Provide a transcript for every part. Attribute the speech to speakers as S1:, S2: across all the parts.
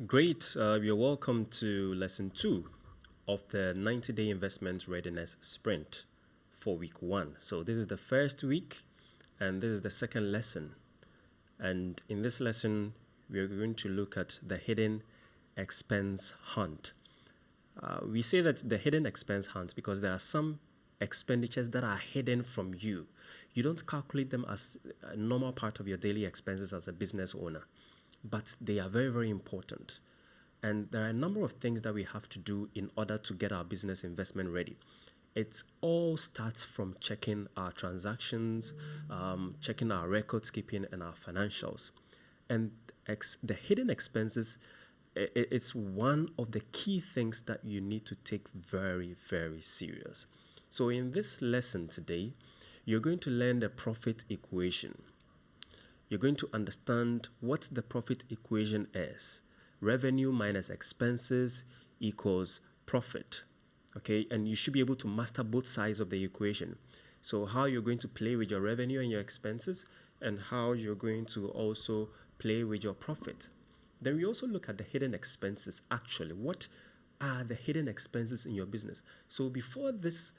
S1: Great. You're welcome to lesson two of the 90-day investment readiness sprint for week one. So, this is the first week, and this is the second lesson. And in this lesson, we are going to look at the hidden expense hunt. We say that the hidden expense hunt because there are some expenditures that are hidden from you. You don't calculate them as a normal part of your daily expenses as a business owner, but they are very, very important. And there are a number of things that we have to do in order to get our business investment ready. It all starts from checking our transactions, checking our records keeping, and our financials. And the hidden expenses, it's one of the key things that you need to take very, very serious. So, in this lesson today, you're going to learn the profit equation. You're going to understand what the profit equation is. Revenue minus expenses equals profit. Okay, and you should be able to master both sides of the equation. So, how you're going to play with your revenue and your expenses, and how you're going to also play with your profit. Then we also look at the hidden expenses. Actually, what are the hidden expenses in your business? So, before this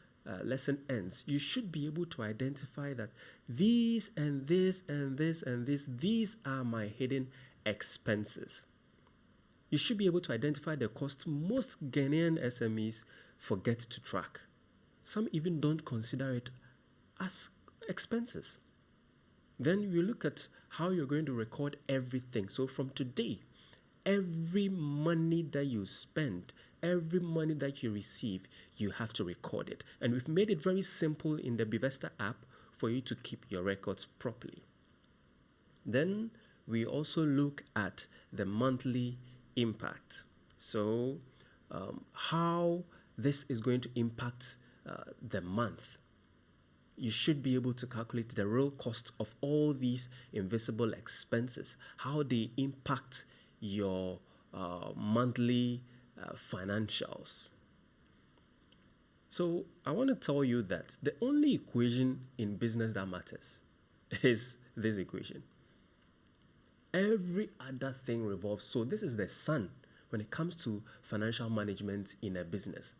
S1: lesson ends, you should be able to identify that these and this and this and this, these are my hidden expenses. You should be able to identify the cost most Ghanaian SMEs forget to track. Some even don't consider it as expenses. Then you look at how you're going to record everything. So from today, every money that you spend, every money that you receive, you have to record it. And we've made it very simple in the Bivesta app for you to keep your records properly. Then we also look at the monthly impact. So, how this is going to impact the month. You should be able to calculate the real cost of all these invisible expenses, how they impact your monthly financials. So, I want to tell you that the only equation in business that matters is this equation. Every other thing revolves. So, this is the sun when it comes to financial management in a business.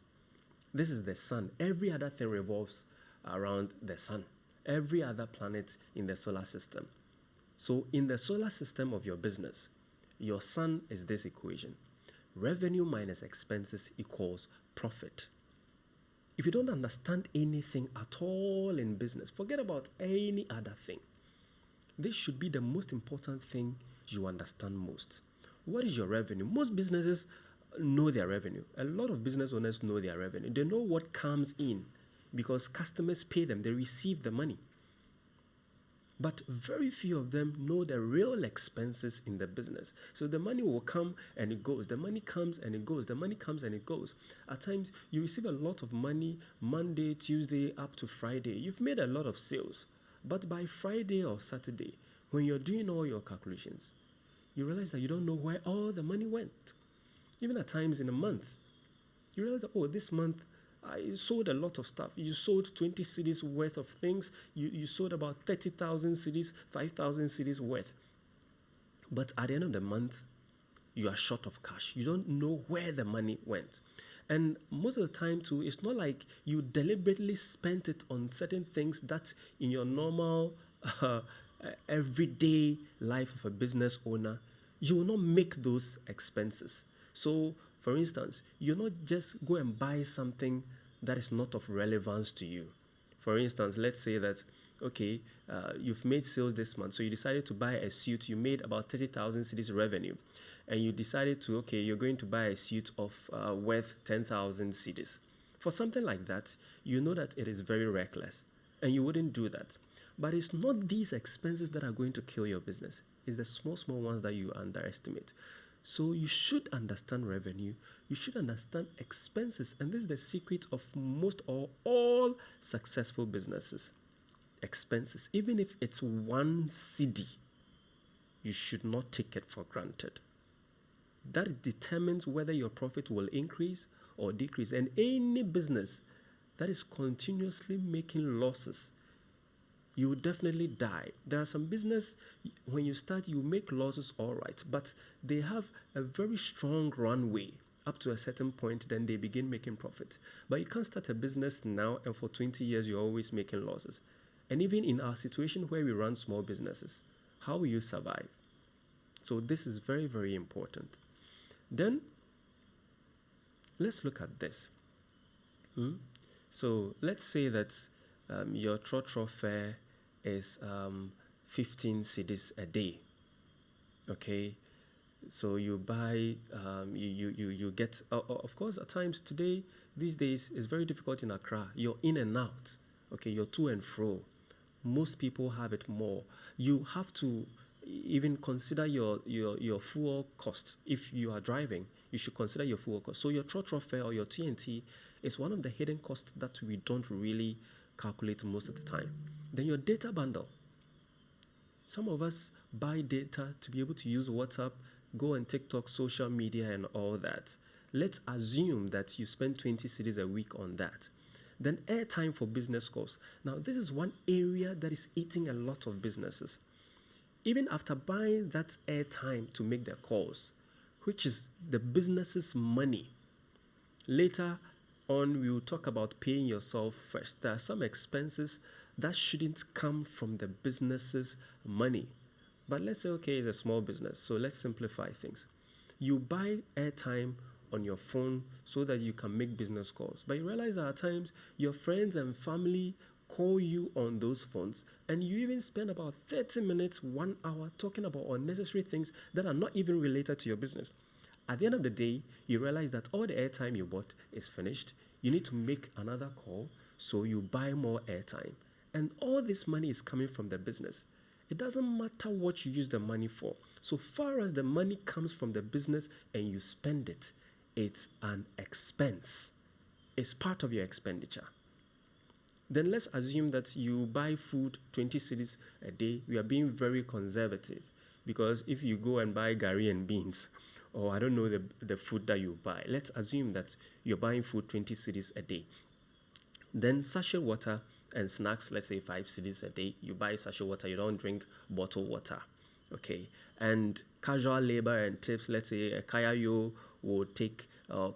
S1: This is the sun. Every other thing revolves around the sun. Every other planet in the solar system. So, in the solar system of your business, your sun is this equation: revenue minus expenses equals profit. If you don't understand anything at all in business, forget about any other thing. This should be the most important thing you understand most. What is your revenue? Most businesses know their revenue. A lot of business owners know their revenue. They know what comes in because customers pay them, they receive the money. But very few of them know the real expenses in the business. So the money will come and it goes. The money comes and it goes. The money comes and it goes. At times, you receive a lot of money Monday, Tuesday, up to Friday. You've made a lot of sales. But by Friday or Saturday, when you're doing all your calculations, you realize that you don't know where all the money went. Even at times in a month, you realize that, oh, this month I sold a lot of stuff. You sold 20 cedis worth of things. You sold about 30,000 cedis, 5,000 cedis worth. But at the end of the month, you are short of cash. You don't know where the money went. And most of the time, too, it's not like you deliberately spent it on certain things that in your normal, everyday life of a business owner, you will not make those expenses. So, for instance, you'll not just go and buy something that is not of relevance to you. For instance, let's say that, okay, you've made sales this month, so you decided to buy a suit. You made about 30,000 cedis revenue, and you decided to, okay, you're going to buy a suit of worth 10,000 cedis. For something like that, you know that it is very reckless, and you wouldn't do that. But it's not these expenses that are going to kill your business. It's the small, small ones that you underestimate. So you should understand revenue, you should understand expenses, and this is the secret of most or all successful businesses. Expenses, even if it's 1 cedi, you should not take it for granted. That determines whether your profit will increase or decrease. And any business that is continuously making losses you will definitely die. There are some business, when you start, you make losses, all right, but they have a very strong runway up to a certain point, then they begin making profit. But you can't start a business now and for 20 years you're always making losses. And even in our situation where we run small businesses, how will you survive? So this is very, very important. Then let's look at this. So let's say that your trotro fare is 15 cedis a day. Okay, so you buy, you get, of course, at times today, these days, it's very difficult in Accra. You're in and out, okay, you're to and fro. Most people have it more. You have to even consider your fuel cost. If you are driving, you should consider your fuel cost. So your trotro fare or your TNT is one of the hidden costs that we don't really calculate most of the time. Then your data bundle. Some of us buy data to be able to use WhatsApp, go on TikTok, social media, and all that. Let's assume that you spend 20 cedis a week on that. Then airtime for business calls. Now, this is one area that is eating a lot of businesses. Even after buying that airtime to make their calls, which is the business's money, later on we will talk about paying yourself first. There are some expenses that shouldn't come from the business's money. But let's say, okay, it's a small business, so let's simplify things. You buy airtime on your phone so that you can make business calls. But you realize that at times your friends and family call you on those phones, and you even spend about 30 minutes, 1 hour talking about unnecessary things that are not even related to your business. At the end of the day, you realize that all the airtime you bought is finished. You need to make another call, so you buy more airtime. And all this money is coming from the business. It doesn't matter what you use the money for. So far as the money comes from the business and you spend it, it's an expense. It's part of your expenditure. Then let's assume that you buy food 20 cedis a day. We are being very conservative, because if you go and buy gari and beans, or I don't know the food that you buy, let's assume that you're buying food 20 cedis a day. Then sachet water and snacks, let's say 5 cedis a day. You buy sachet water, you don't drink bottled water. Okay, and casual labor and tips, let's say a kayayo will take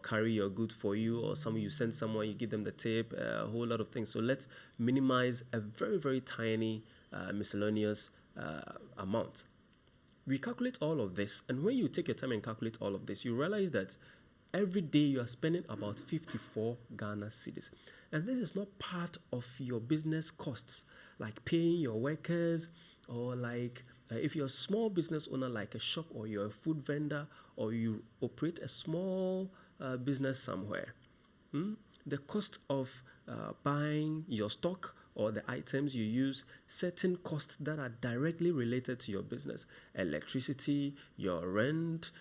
S1: carry your goods for you, or you send someone, you give them the tip, a whole lot of things. So let's minimize a very, very tiny miscellaneous amount. We calculate all of this, and when you take your time and calculate all of this, you realize that every day you are spending about 54 Ghana cedis. And this is not part of your business costs, like paying your workers, or like if you're a small business owner like a shop, or you're a food vendor, or you operate a small business somewhere. The cost of buying your stock or the items you use, certain costs that are directly related to your business, electricity, your rent,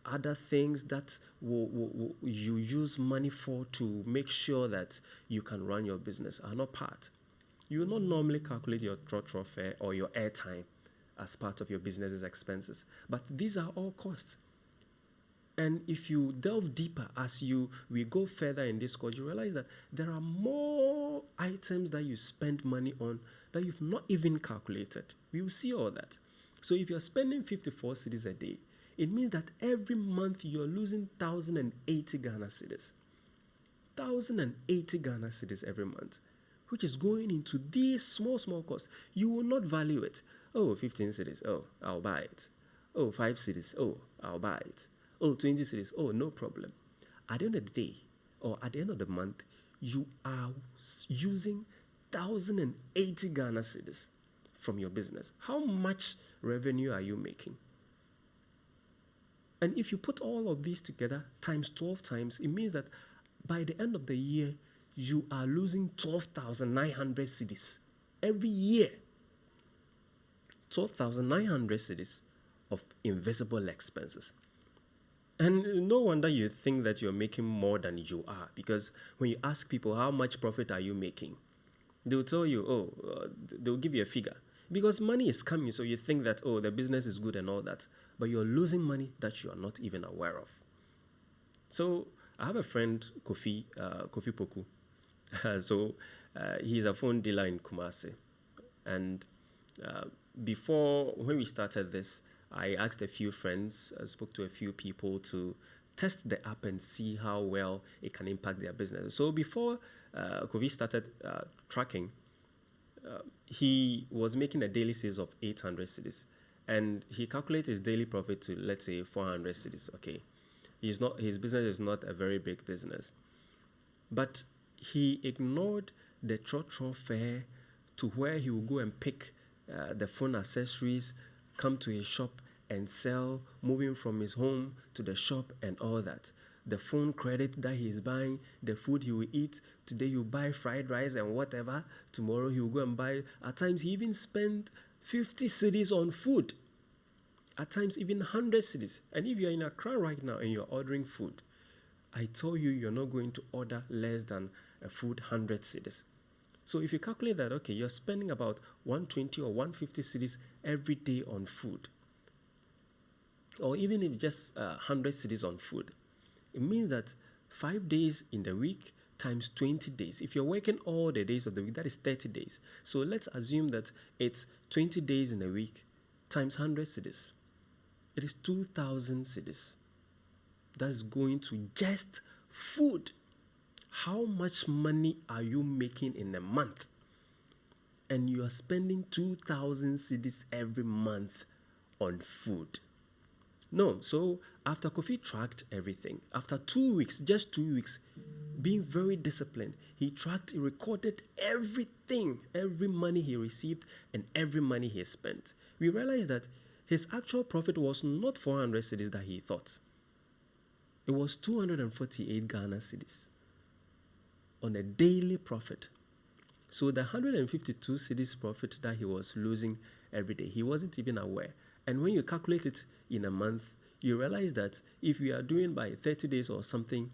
S1: other things that you use money for to make sure that you can run your business are not part. You will not normally calculate your trotro fare or your airtime as part of your business's expenses, but these are all costs. And if you delve deeper as we go further in this course, you realize that there are more items that you spend money on that you've not even calculated. We will see all that. So if you're spending 54 cedis a day, it means that every month you're losing 1,080 Ghana cedis. 1,080 Ghana cedis every month, which is going into these small costs. You will not value it. Oh, 15 cedis. Oh, I'll buy it. Oh, 5 cedis. Oh, I'll buy it. Oh, 20 cedis. Oh, no problem. At the end of the day, or at the end of the month, you are using 1,080 Ghana cedis from your business. How much revenue are you making? And if you put all of these together times 12 times, it means that by the end of the year, you are losing 12,900 cedis every year. 12,900 cedis of invisible expenses. And no wonder you think that you're making more than you are, because when you ask people how much profit are you making, they'll tell you, they'll give you a figure. Because money is coming, so you think that, the business is good and all that, but you're losing money that you are not even aware of. So I have a friend, Kofi Poku. So he's a phone dealer in Kumasi. And uh, before, when we started this, I asked a few friends, spoke to a few people to test the app and see how well it can impact their business. So before Kofi started tracking, he was making a daily sales of 800 cedis, and he calculated his daily profit to, let's say, 400 cedis. Okay, his business is not a very big business, but he ignored the trotro fare to where he would go and pick the phone accessories, come to his shop and sell, moving from his home to the shop and all that. The phone credit that he's buying, the food he will eat. Today you buy fried rice and whatever. Tomorrow he will go and buy. At times he even spent 50 cedis on food. At times even 100 cedis. And if you're in Accra right now and you're ordering food, I tell you, you're not going to order less than a food 100 cedis. So if you calculate that, okay, you're spending about 120 or 150 cedis every day on food, or even if just 100 cedis on food, it means that 5 days in the week times 20 days. If you're working all the days of the week, that is 30 days. So let's assume that it's 20 days in a week times 100 cedis. It is 2,000 cedis. That's going to just food. How much money are you making in a month? And you are spending 2,000 cedis every month on food. No, so after Kofi tracked everything, after 2 weeks, just 2 weeks, being very disciplined, he recorded everything, every money he received and every money he spent. We realized that his actual profit was not 400 cedis that he thought. It was 248 Ghana cedis on a daily profit. So the 152 cedis profit that he was losing every day, he wasn't even aware. And when you calculate it in a month, you realize that if you are doing by 30 days or something,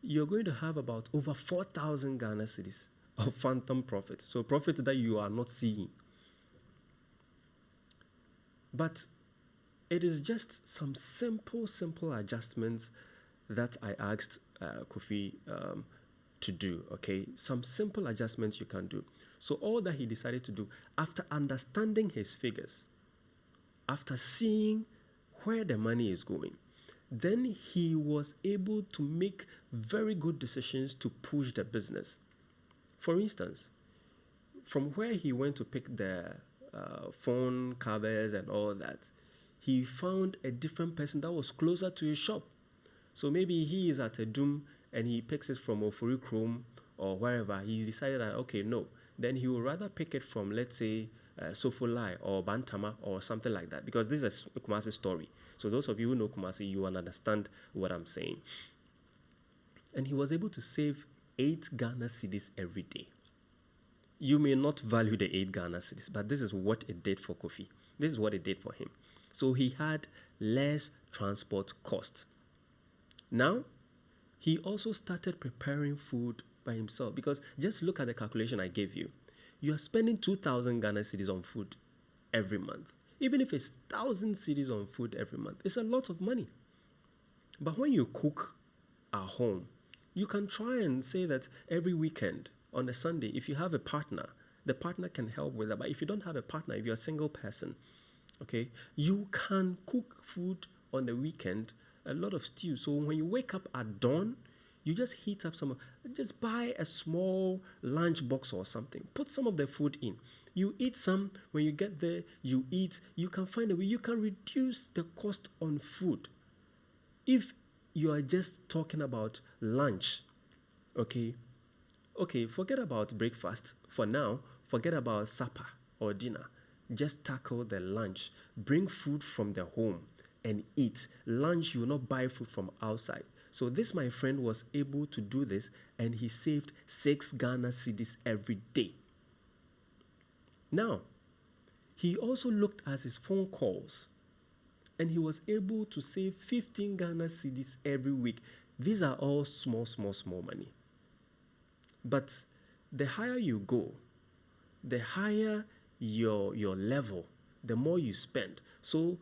S1: you're going to have about over 4,000 Ghana cedis of phantom profit. So profit that you are not seeing. But it is just some simple adjustments that I asked Kofi to do, okay? Some simple adjustments you can do. So all that he decided to do, after understanding his figures, after seeing where the money is going, then he was able to make very good decisions to push the business. For instance, from where he went to pick the phone covers and all that, he found a different person that was closer to his shop. So maybe he is at a Doom and he picks it from Ofori Chrome or wherever. He decided that, okay, no, then he would rather pick it from, let's say, Sofolai or Bantama or something like that, because this is a Kumasi story. So those of you who know Kumasi, you will understand what I'm saying. And he was able to save 8 Ghana cedis every day. You may not value the 8 Ghana cedis, but this is what it did for Kofi. This is what it did for him. So he had less transport cost. Now, he also started preparing food by himself, because just look at the calculation I gave you. You are spending 2,000 Ghana cedis on food every month. Even if it's 1,000 cedis on food every month, it's a lot of money. But when you cook at home, you can try and say that every weekend on a Sunday, if you have a partner, the partner can help with that. But if you don't have a partner, if you're a single person, okay, you can cook food on the weekend, a lot of stew. So when you wake up at dawn, you just heat up just buy a small lunch box or something. Put some of the food in. You eat some, when you get there, you eat. You can find a way, you can reduce the cost on food. If you are just talking about lunch, okay, forget about breakfast for now. Forget about supper or dinner. Just tackle the lunch. Bring food from the home and eat. Lunch, you will not buy food from outside. So this, my friend, was able to do this, and he saved 6 Ghana cedis every day. Now, he also looked at his phone calls, and he was able to save 15 Ghana cedis every week. These are all small money. But the higher you go, the higher your level, the more you spend. So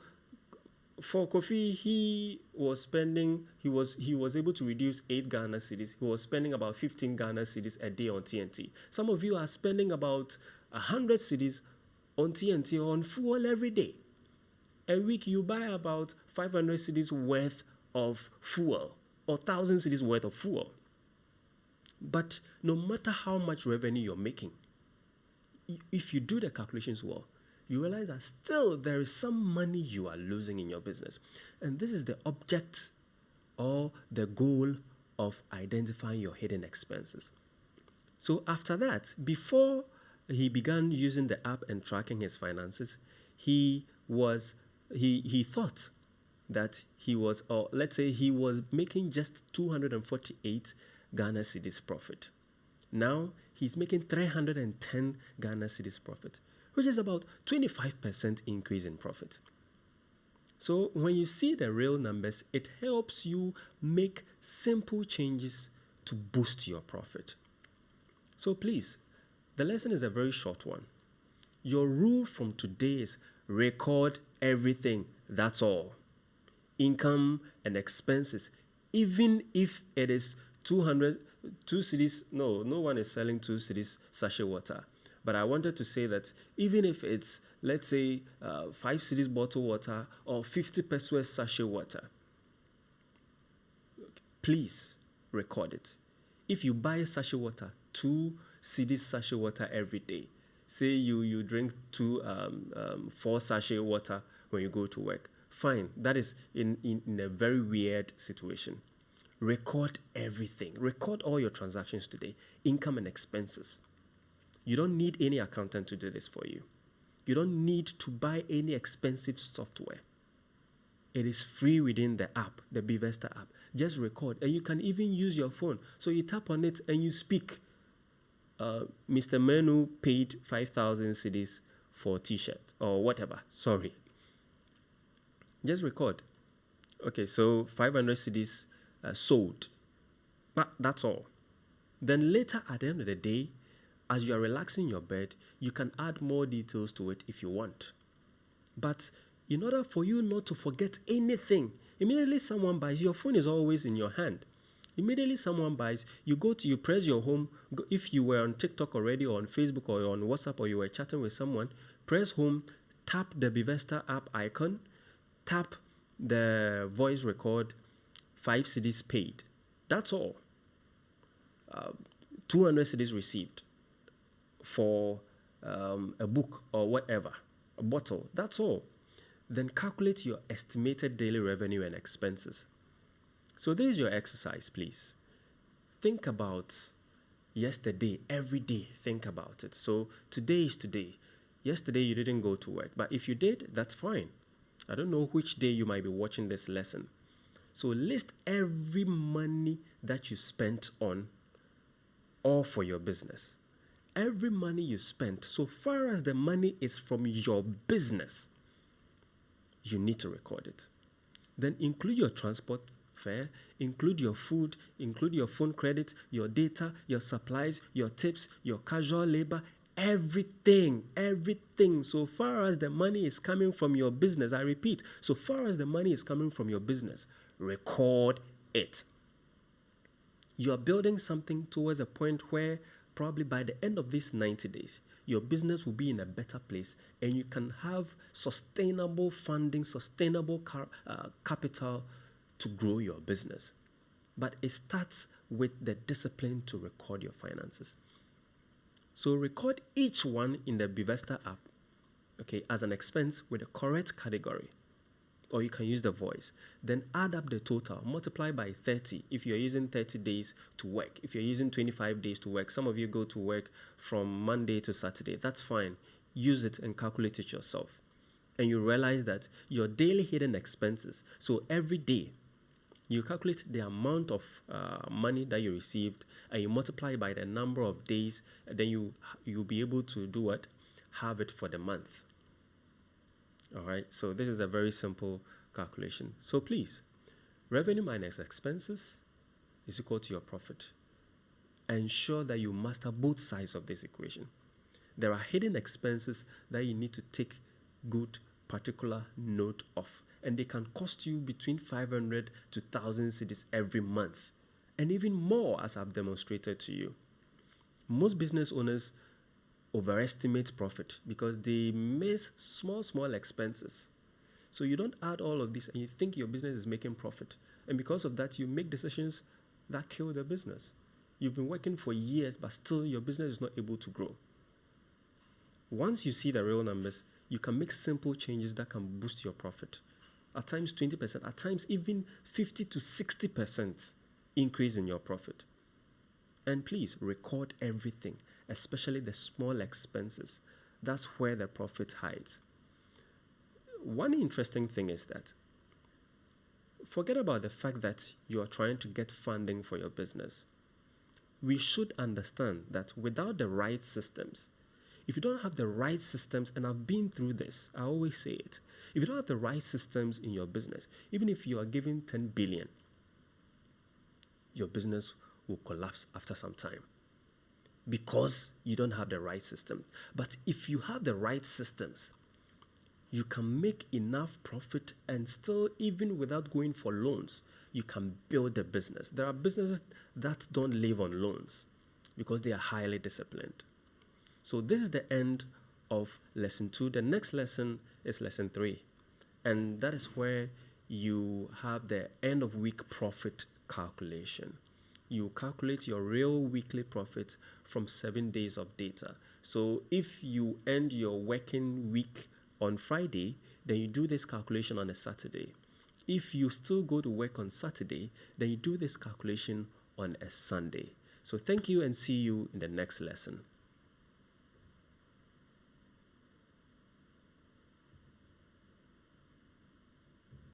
S1: for Kofi, he was able to reduce 8 Ghana cedis. He was spending about 15 Ghana cedis a day on TNT. Some of you are spending about 100 cedis on TNT or on fuel every day. A week you buy about 500 cedis worth of fuel or 1,000 cedis worth of fuel. But no matter how much revenue you're making, if you do the calculations well, you realize that still there is some money you are losing in your business. And this is the object or the goal of identifying your hidden expenses. So after that, before he began using the app and tracking his finances, he thought that he was, or let's say he was making just 248 Ghana cedis profit. Now he's making 310 Ghana cedis profit, which is about 25% increase in profit. So when you see the real numbers, it helps you make simple changes to boost your profit. So please, the lesson is a very short one. Your rule from today is record everything. That's all. Income and expenses. Even if it is 2 cedis, no one is selling 2 cedis sachet water. But I wanted to say that even if it's, let's say, 5 cedis bottle water or 50 pesos sachet water, please record it. If you buy sachet water, 2 cedis sachet water every day, say you drink 4 sachet water when you go to work, fine. That is in a very weird situation. Record everything. Record all your transactions today, income and expenses. You don't need any accountant to do this for you. You don't need to buy any expensive software. It is free within the app, the Bivesta app. Just record, and you can even use your phone. So you tap on it and you speak. Mr. Menu paid 5,000 cedis for a t-shirt or whatever. Sorry. Just record. Okay, so 500 cedis sold. But that's all. Then later at the end of the day, as you are relaxing your bed, you can add more details to it if you want. But in order for you not to forget anything, immediately someone buys, your phone is always in your hand. Immediately someone buys, you press your home. If you were on TikTok already or on Facebook or on WhatsApp or you were chatting with someone, press home, tap the Bivesta app icon, tap the voice record, 5 cedis paid. That's all. 200 cedis received for a book or whatever, a bottle. That's all. Then calculate your estimated daily revenue and expenses. So this is your exercise, please. Think about yesterday, every day, think about it. So today is today. Yesterday you didn't go to work, but if you did, that's fine. I don't know which day you might be watching this lesson. So list every money that you spent on or for your business. Every money you spent, so far as the money is from your business, you need to record it. Then include your transport fare, include your food, include your phone credit, your data, your supplies, your tips, your casual labor, everything. So far as the money is coming from your business, I repeat, so far as the money is coming from your business, record it. You are building something towards a point where probably by the end of these 90 days, your business will be in a better place and you can have sustainable funding, sustainable capital to grow your business. But it starts with the discipline to record your finances. So record each one in the Bivesta app, okay, as an expense with the correct category. Or you can use the voice. Then add up the total, multiply by 30 if you're using 30 days to work. If you're using 25 days to work, some of you go to work from Monday to Saturday. That's fine. Use it and calculate it yourself. And you realize that your daily hidden expenses, so every day, you calculate the amount of money that you received and you multiply by the number of days, and then you'll be able to do what? Have it for the month. All right, so this is a very simple calculation. So please, revenue minus expenses is equal to your profit. Ensure that you master both sides of this equation. There are hidden expenses that you need to take good particular note of, and they can cost you between 500 to 1,000 cedis every month, and even more as I've demonstrated to you. Most business owners overestimate profit because they miss small expenses. So you don't add all of this and you think your business is making profit. And because of that, you make decisions that kill the business. You've been working for years, but still your business is not able to grow. Once you see the real numbers, you can make simple changes that can boost your profit. At times 20%, at times even 50 to 60% increase in your profit. And please record everything, especially the small expenses. That's where the profit hides. One interesting thing is that forget about the fact that you are trying to get funding for your business. We should understand that without the right systems, if you don't have the right systems, and I've been through this, I always say it, if you don't have the right systems in your business, even if you are given 10 billion, your business will collapse after some time because you don't have the right system. But if you have the right systems, you can make enough profit and still, even without going for loans, you can build a business. There are businesses that don't live on loans because they are highly disciplined. So this is the end of lesson 2. The next lesson is lesson 3. And that is where you have the end of week profit calculation. You calculate your real weekly profit from 7 days of data. So if you end your working week on Friday, then you do this calculation on a Saturday. If you still go to work on Saturday, then you do this calculation on a Sunday. So thank you and see you in the next lesson.